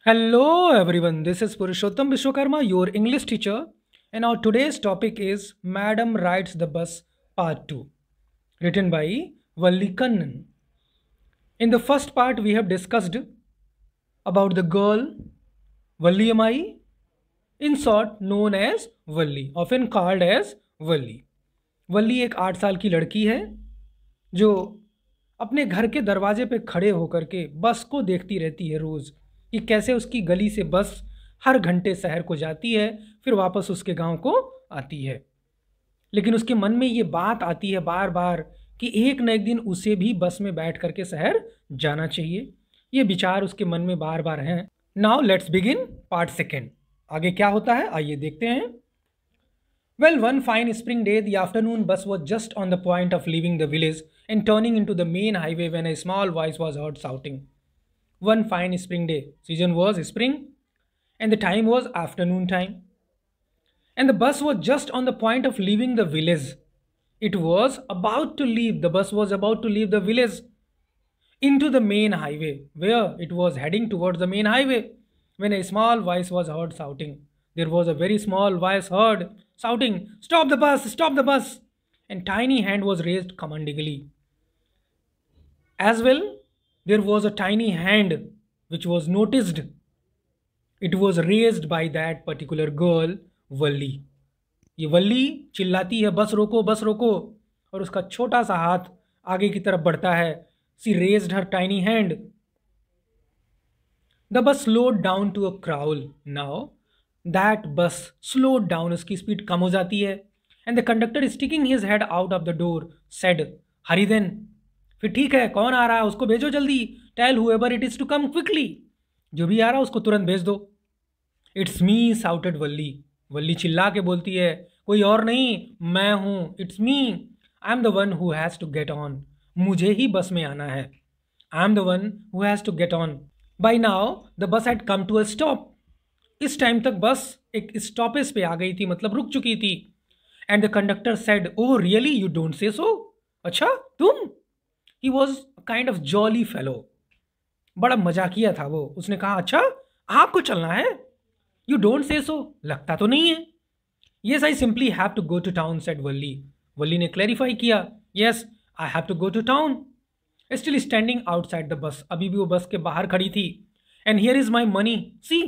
Hello everyone, this is Purushottam Vishwakarma, your English teacher, and our today's topic is Madam Rides the Bus Part 2, written by Valli Kannan. In the first part, we have discussed about the girl Valliamai, in short known as Valli, often called as Valli. वल्ली एक 8 साल की लड़की है जो अपने घर के दरवाजे पे खड़े होकर के बस को देखती रहती है रोज़ कि कैसे उसकी गली से बस हर घंटे शहर को जाती है फिर वापस उसके गांव को आती है। लेकिन उसके मन में ये बात आती है बार बार कि एक न एक दिन उसे भी बस में बैठ करके शहर जाना चाहिए। ये विचार उसके मन में बार बार हैं। Now let's begin part second. आगे क्या होता है आइए देखते हैं। Well, one fine spring day, the afternoon bus was just on the point of leaving the village and turning into the main highway when a small voice was heard shouting. One fine spring day. Season was spring and the time was afternoon time. And the bus was just on the point of leaving the village. It was about to leave, the bus was about to leave the village into the main highway, where it was heading towards the main highway when a small voice was heard shouting. There was a very small voice heard shouting, "Stop the bus! Stop the bus!" And tiny hand was raised commandingly. As well, there was a tiny hand which was noticed. It was raised by that particular girl, Valli. ये वल्ली चिल्लाती है बस रोको बस रोको, और उसका छोटा सा हाथ आगे की तरफ बढ़ता है. She raised her tiny hand. The bus slowed down to a crawl. Now that bus slowed down, उसकी स्पीड कम हो जाती है. And the conductor sticking his head out of the door said, "Hurry then." फिर ठीक है, कौन आ रहा है उसको भेजो जल्दी. Tell whoever it is to come quickly. जो भी आ रहा है उसको तुरंत भेज दो. It's me, shouted वल्ली. वल्ली चिल्ला के बोलती है, कोई और नहीं, मैं हूँ. It's me. I'm the one who has to get on. मुझे ही बस में आना है. I'm the one who has to get on. By now the bus had come to a stop. इस टाइम तक बस एक स्टॉपेज पे आ गई थी, मतलब रुक चुकी थी. And the conductor said, "oh really, you don't say so." अच्छा तुम. He was kind of jolly fellow. बड़ा मजाकिया था वो. उसने कहा, अच्छा आपको चलना है. यू डोंट से सो, लगता तो नहीं है. Yes I simply have to go to town, said Valli. Valli ने क्लैरिफाई किया, yes I have to go to town. Still standing outside the bus, अभी भी वो बस के बाहर खड़ी थी. And here is my money, see,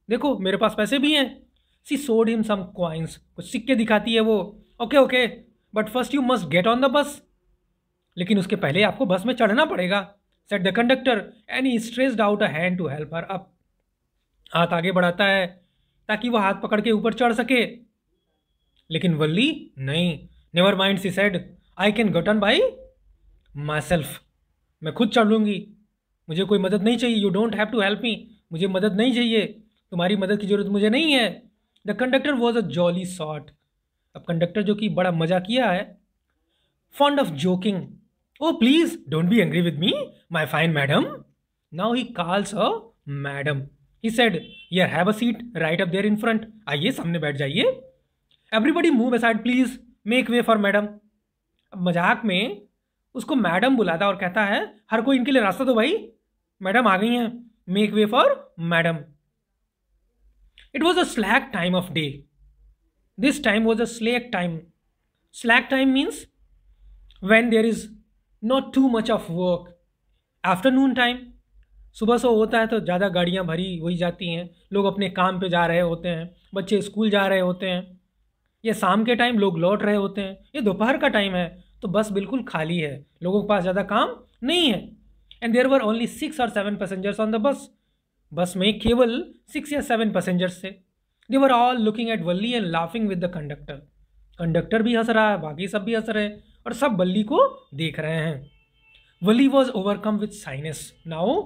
देखो मेरे पास पैसे भी हैं. सी सोड हिम सम कॉइन्स, कुछ सिक्के दिखाती है वो. Okay okay, but first you must get on the bus. लेकिन उसके पहले आपको बस में चढ़ना पड़ेगा, said the conductor. And he stretched out a hand to help her up. हाथ आगे बढ़ाता है ताकि वो हाथ पकड़ के ऊपर चढ़ सके. लेकिन वल्ली नहीं. Never mind, she said, I can get on by myself. मैं खुद चढ़ लूँगी, मुझे कोई मदद नहीं चाहिए. You don't have to help me, मुझे मदद नहीं चाहिए, तुम्हारी मदद की जरूरत मुझे नहीं है. The conductor was a jolly sort. अब कंडक्टर जो कि बड़ा मजा किया है, fond of joking. Oh please don't be angry with me my fine madam. Now he calls a madam. He said, here have a seat right up there in front. आइए सामने बैठ जाइए. Everybody move aside please, make way for madam. अब मजाक में उसको madam बुलाता और कहता है, हर कोई इनके लिए रास्ता दो भाई, मैडम आ गई हैं. Make way for madam. It was a slack time of day. This time was a slack time. Slack time means when there is not too much of work. Afternoon time, सुबह से होता है तो ज़्यादा गाड़ियाँ भरी हुई जाती हैं, लोग अपने काम पे जा रहे होते हैं, बच्चे स्कूल जा रहे होते हैं. ये शाम के टाइम लोग लौट रहे होते हैं. ये दोपहर का टाइम है तो बस बिल्कुल खाली है, लोगों के पास ज़्यादा काम नहीं है. And there were only 6 or 7 passengers on the bus. Bus में केवल 6 या 7 पैसेंजर्स थे. They were all looking at Valli and laughing with the conductor. Conductor भी हंस रहा है, बाकी सब भी हंस रहे हैं और सब वल्ली को देख रहे हैं. Valli was overcome with shyness. Now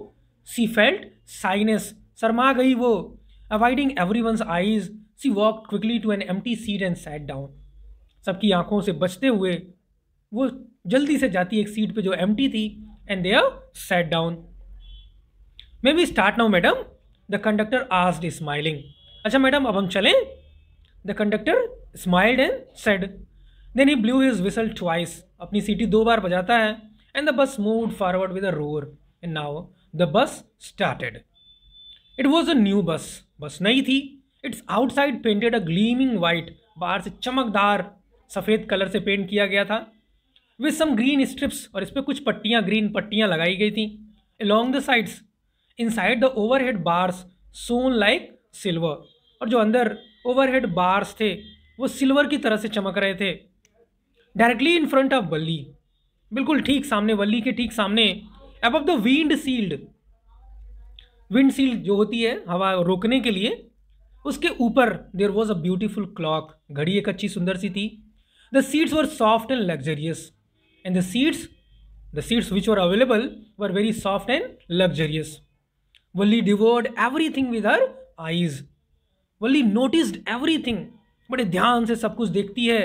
she felt shyness, शर्मा गई वो. Avoiding everyone's eyes, she walk quickly to an empty seat and sat down. सबकी आंखों से बचते हुए वो जल्दी से जाती एक सीट पे जो एम्प्टी थी, and there sat down. May we start now madam, the conductor asked smiling. अच्छा मैडम अब हम चलें. The conductor smiled and said. Then he blew his whistle twice. अपनी सीटी 2 बार बजाता है. And the bus moved forward with a roar. And now the bus started. It was a new bus, bus नई थी। Its outside painted a gleaming white, बाहर से चमकदार सफ़ेद कलर से पेंट किया गया था। विद सम ग्रीन स्ट्रिप्स, और इस पर कुछ पट्टियाँ, ग्रीन पट्टियाँ लगाई गई थी along the sides. Inside the overhead bars shone like silver, और जो अंदर ओवरहेड बार्स थे वो सिल्वर की तरह से चमक रहे थे। Directly in front of Valli, बिल्कुल ठीक सामने, वल्ली के ठीक सामने, above the windshield, windshield जो होती है हवा रोकने के लिए, उसके ऊपर there was a beautiful clock, घड़ी एक अच्छी सुंदर सी थी। The seats were soft and luxurious, and the seats which were available were very soft and luxurious. Valli devoured everything with her eyes, Valli noticed everything, बड़े ध्यान से सब कुछ देखती है।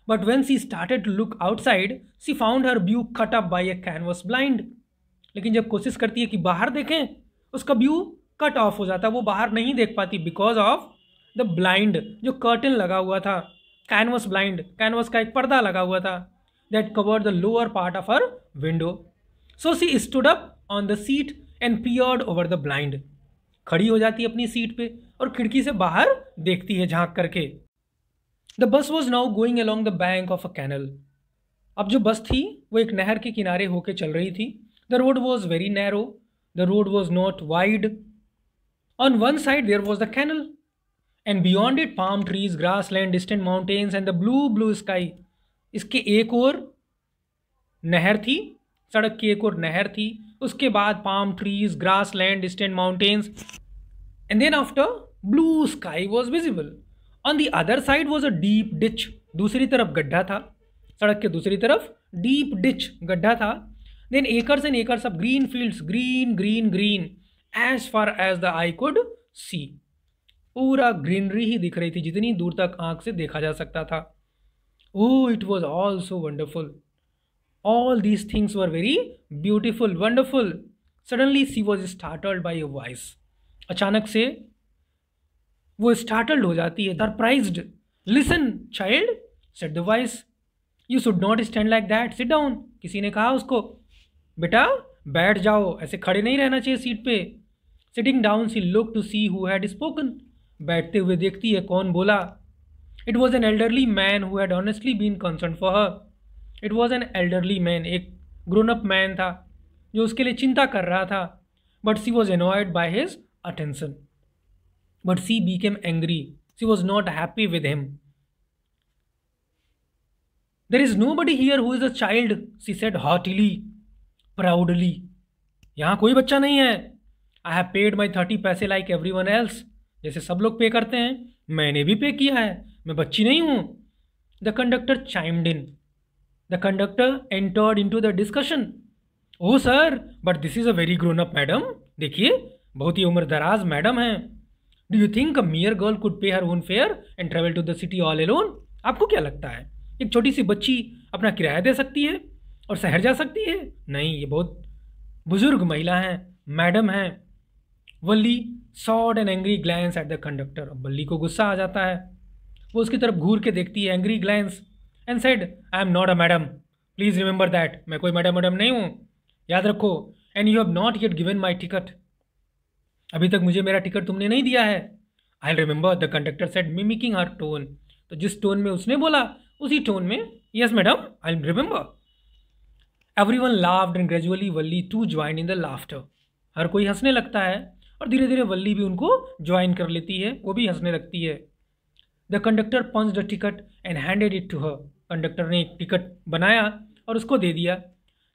But when she started to look outside she found her view cut up by a canvas blind, लेकिन जब कोशिश करती है कि बाहर देखें, उसका व्यू कट ऑफ हो जाता है, वो बाहर नहीं देख पाती बिकॉज ऑफ द ब्लाइंड, जो कर्टन लगा हुआ था, कैनवस ब्लाइंड, कैनवस का एक पर्दा लगा हुआ था, that covered the lower part of her window. So C stood up on the seat and peered over the blind, खड़ी हो जाती है अपनी सीट पे और खिड़की से बाहर देखती है झांक करके। The bus was now going along the bank of a canal, अब जो बस थी वो एक नहर के किनारे होके चल रही थी। The road was very narrow, the road was not wide. On one side there was the canal, and beyond it palm trees, grassland, distant mountains and the blue sky. इसके एक और नहर थी, सड़क की एक और नहर थी, उसके बाद palm trees, grassland, distant mountains, and then after blue sky was visible. On the other side was a deep ditch, दूसरी तरफ गड्ढा था, सड़क के दूसरी तरफ deep ditch गड्ढा था। Then acres and acres of green fields, green as far as the eye could see, पूरा ग्रीनरी ही दिख रही थी जितनी दूर तक आंख से देखा जा सकता था। Oh, it was all so wonderful. All these things were very beautiful, wonderful. Suddenly she was startled by a voice. अचानक से वो startled हो जाती है, surprised. Listen, child, said the voice. You should not stand like that. Sit down. किसी ने कहा उसको, बेटा बैठ जाओ, ऐसे खड़े नहीं रहना चाहिए सीट पे। Sitting down, she looked to see who had spoken. बैठते हुए देखती है कौन बोला। It was an elderly man who had honestly been concerned for her. It was an elderly man, एक grown up man था जो उसके लिए चिंता कर रहा था। But she was annoyed by his attention. But she became angry. She was not happy with him. There is nobody here who is a child, she said haughtily, proudly. यहाँ कोई बच्चा नहीं है। I have paid my 30 पैसे like everyone else. जैसे सब लोग पे करते हैं, मैंने भी पे किया है, मैं बच्ची नहीं हूँ। The conductor chimed in. The conductor entered into the discussion. Oh sir, but this is a very grown up madam. देखिए बहुत ही उम्रदराज मैडम हैं। Do you think a mere girl could pay her own fare and travel to the city all alone? आपको क्या लगता है एक छोटी सी बच्ची अपना किराया दे सकती है और शहर जा सकती है? नहीं, ये बहुत बुजुर्ग महिला हैं, मैडम हैं। Valli shot an angry glance at the conductor, अब वल्ली को गुस्सा आ जाता है, वो उसकी तरफ घूर के देखती है, angry glance, and said I am not a madam, please remember that, मैं कोई मैडम नहीं हूँ, याद रखो। And you have not yet given my ticket, अभी तक मुझे मेरा टिकट तुमने नहीं दिया है। I remember, the conductor said, mimicking her tone, तो जिस टोन में उसने बोला उसी टोन में, yes madam I remember. Everyone laughed and gradually Valli too join in the laughter, हर कोई हंसने लगता है और धीरे धीरे वल्ली भी उनको ज्वाइन कर लेती है, वो भी हंसने लगती है। The conductor punch the ticket and handed it to her, conductor ने एक टिकट बनाया और उसको दे दिया।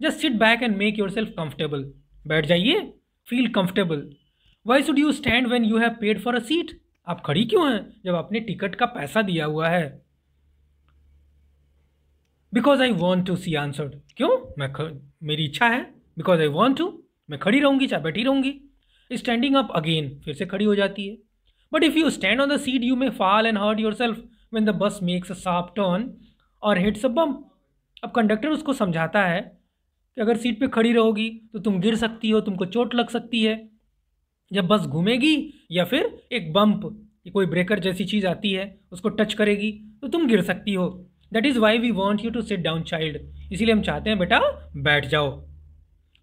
Just sit back and make yourself comfortable, बैठ जाइए, feel comfortable. Why should you stand when you have paid for a seat, आप खड़ी क्यों हैं जब आपने टिकट का पैसा दिया हुआ है? Because I want to, she answered, क्यों, मेरी इच्छा है, बिकॉज आई वॉन्ट टू, मैं खड़ी रहूंगी चाहे बैठी रहूंगी। स्टैंडिंग अप अगेन, फिर से खड़ी हो जाती है। But if you stand on the seat you may fall and hurt yourself when the bus makes a sharp turn or hits a bump. अब कंडक्टर उसको समझाता है कि अगर सीट पे खड़ी रहोगी तो तुम गिर सकती हो, तुमको चोट लग सकती है, जब बस घूमेगी या फिर एक बम्प, कोई ब्रेकर जैसी चीज़ आती है उसको टच करेगी तो तुम गिर सकती हो। That is why we want you to sit down child, इसीलिए हम चाहते हैं बेटा बैठ जाओ।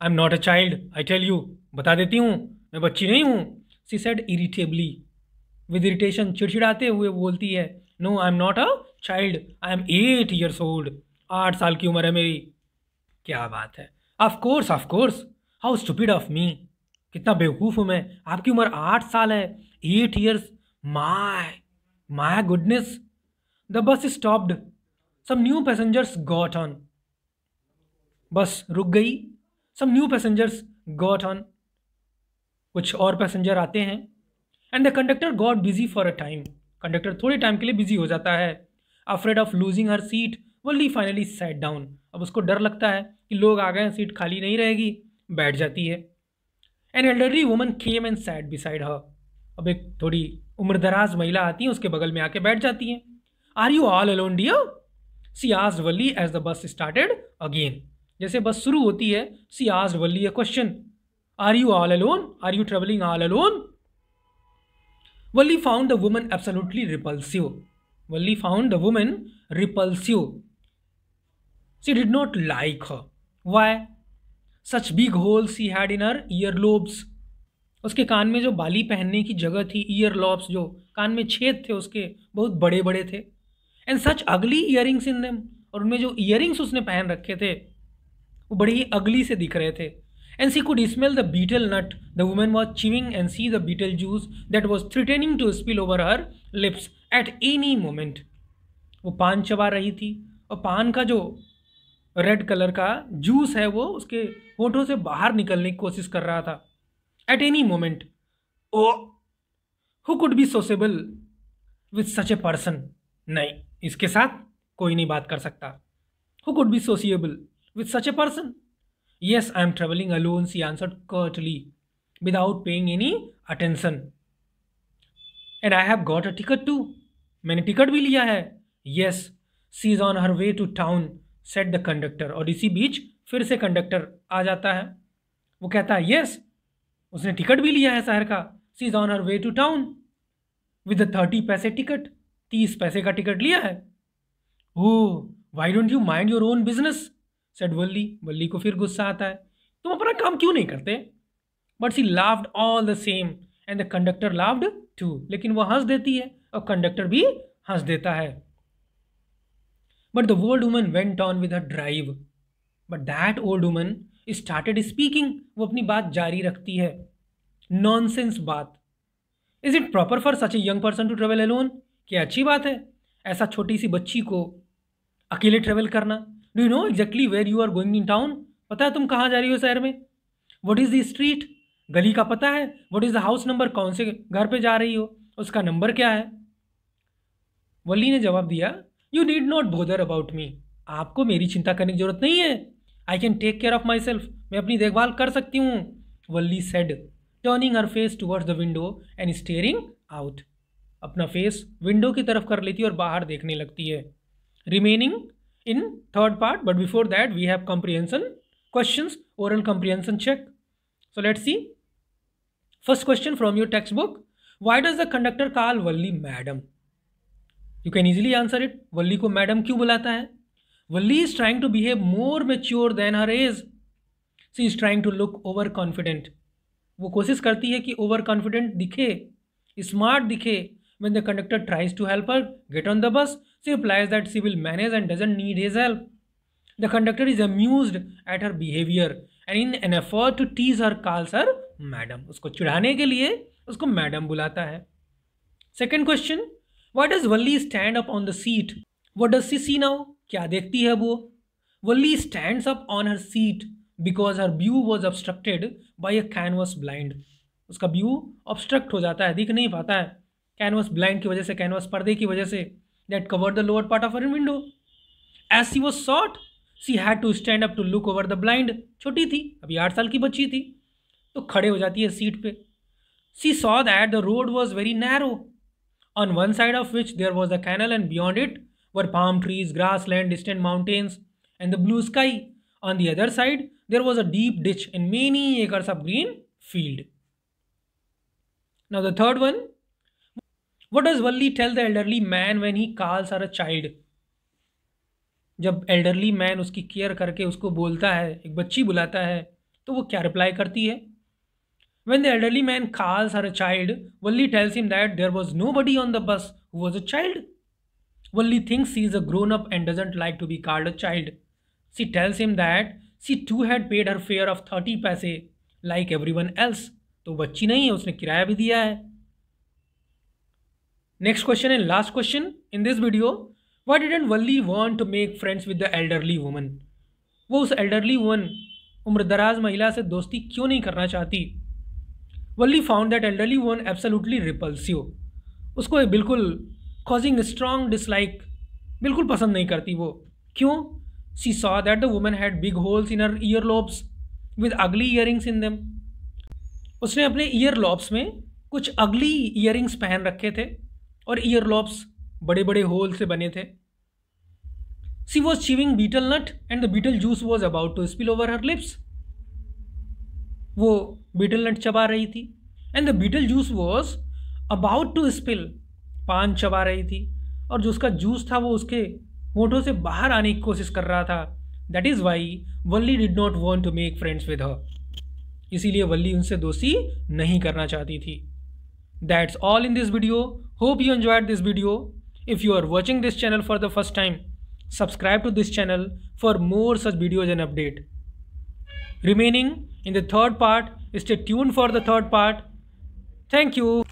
I am not a child, I tell you, बता देती हूँ मैं बच्ची नहीं हूँ। She said irritably, with irritation, चिड़चिड़ाते हुए बोलती है, no I am not a child, I am 8 years old, 8 साल की उम्र है मेरी। क्या बात है, of course, how stupid of me, कितना बेवकूफ़ हूँ मैं, आपकी उम्र 8 साल है, 8 years, my my goodness. The bus stopped, some new passengers got on, bus रुक गई, some new passengers got on, कुछ और पैसेंजर आते हैं, and the conductor got busy for a time, conductor थोड़े टाइम के लिए बिजी हो जाता है। Afraid of losing her seat, Valli finally sat down, अब उसको डर लगता है कि लोग आ गए हैं, सीट खाली नहीं रहेगी, बैठ जाती है। An elderly woman came and set beside her, अब एक थोड़ी उम्रदराज महिला आती है, उसके बगल में आके बैठ जाती हैं। Are you all alone dear, she asked Valli as the bus started again, जैसे बस शुरू होती है, she asked Valli a question, are you all alone, are you travelling all alone. Wally found the woman absolutely repulsive. Wally found the woman repulsive. She did not like her. Why? Such big holes she had in her earlobes. उसके कान में जो बाली पहनने की जगह थी, year lobes, जो कान में छेद थे उसके बहुत बड़े बड़े थे, एंड सच अगली ईयरिंग्स इन देम, और उनमें जो ईयरिंग्स उसने पहन रखे थे वो बड़े ही अगली से दिख रहे थे। And she could smell the betel nut the woman was chewing and see the betel juice that was threatening to spill over her lips at any moment. वो पान चबा रही थी और पान का जो रेड कलर का जूस है वो उसके होठों से बाहर निकलने की कोशिश कर रहा था। At any moment. Oh, who could be sociable with such a person? नहीं, इसके साथ कोई नहीं बात कर सकता। Who could be sociable with such a person? Yes, I am traveling alone, she answered curtly, without paying any attention. And I have got a ticket too. मैंने ticket भी लिया है। Yes, she is on her way to town, said the conductor. और इसी बीच फिर से conductor आ जाता है, वो कहता है yes, उसने टिकट भी लिया है शहर का। She is on her way to town with a 30 पैसे टिकट, 30 पैसे का टिकट लिया है। Oh, why don't you mind your own business? Said Valli, Valli को फिर गुस्सा आता है, तुम अपना काम क्यों नहीं करते। But she laughed all the same and the conductor laughed too, लेकिन वो हंस देती है और कंडक्टर भी हंस देता है। But the old woman went on with her drivel, but that old woman started speaking, वो अपनी बात जारी रखती है, नॉनसेंस बात। Is it proper for such a young person to travel alone, क्या अच्छी बात है ऐसा छोटी सी बच्ची को अकेले ट्रेवल करना। Do you know exactly where you are going in town, पता है तुम कहाँ जा रही हो शहर में। वट इज़ द स्ट्रीट, गली का पता है। What is the house number, कौन से घर पे जा रही हो, उसका नंबर क्या है। वल्ली ने जवाब दिया, you need not bother about me, आपको मेरी चिंता करने की जरूरत नहीं है। I can take care of myself, मैं अपनी देखभाल कर सकती हूँ। Valli said, turning her face towards the window and staring out, अपना फेस विंडो की तरफ कर लेती है और बाहर देखने लगती है। Remaining in third part, but before that we have comprehension questions, oral comprehension check. So let's see. First question from your textbook, why does the conductor call Valli madam? You can easily answer it. Valli को madam क्यों बुलाता है। Valli is trying to behave more mature than her age. She is trying to look overconfident. वो कोशिश करती है कि overconfident दिखे, smart दिखे। When the conductor tries to help her get on the bus, she replies that she will manage and doesn't need his help. The conductor is amused at her behavior and in an effort to tease her calls her madam. उसको चिढ़ाने के लिए उसको madam बुलाता है। Second question, why does Valli stand up on the seat? What does she see now? क्या देखती है वो। Valli stands up on her seat because her view was obstructed by a canvas blind. उसका view obstruct हो जाता है, दिख नहीं पाता है कैनवस ब्लाइंड की वजह से, कैनवस पर्दे की वजह से, that covered the lower part of her window. As she was short she had to stand up to look over the blind, छोटी थी, अभी 8 साल की बच्ची थी, तो खड़े हो जाती है सीट पे। She saw that the road was very narrow, on one side of which there was the canal and beyond it were palm trees, grassland, distant mountains and the blue sky. On the other side there was a deep ditch and many acres of green field. Now the third one, what does Valli tell the elderly man when he calls her a child? जब elderly man उसकी care करके उसको बोलता है, एक बच्ची बुलाता है, तो वो क्या रिप्लाई करती है। When the elderly man calls her a child, Valli tells him that there was nobody on the bus who was a child. Valli thinks she is a grown up and doesn't like to be called a child. She tells him that she too had paid her fare of 30 paise like everyone else. तो बच्ची नहीं है, उसने किराया भी दिया है. Next question and last question in this video. Why didn't Valli want to make friends with the elderly woman? वो उस elderly woman, उम्रदराज महिला से दोस्ती क्यों नहीं करना चाहती? Valli found that elderly woman absolutely repulsive. उसको बिल्कुल causing strong dislike, बिल्कुल पसंद नहीं करती वो. क्यों? She saw that the woman had big holes in her earlobes with ugly earrings in them. उसने अपने earlobes में कुछ ugly earrings पहन रखे थे और earlobes बड़े बड़े होल से बने थे. She was chewing betel nut and the betel juice was about to spill over her lips. वो betel nut चबा रही थी and the betel juice was about to spill. पान चबा रही थी और जो उसका जूस था वो उसके होठों से बाहर आने की कोशिश कर रहा था. That is why Valli did not want to make friends with her. इसीलिए वल्ली उनसे दोस्ती नहीं करना चाहती थी. That's all in this video. Hope you enjoyed this video. If you are watching this channel for the first time, subscribe to this channel for more such videos and update. Remaining in the third part, stay tuned for the third part. Thank you.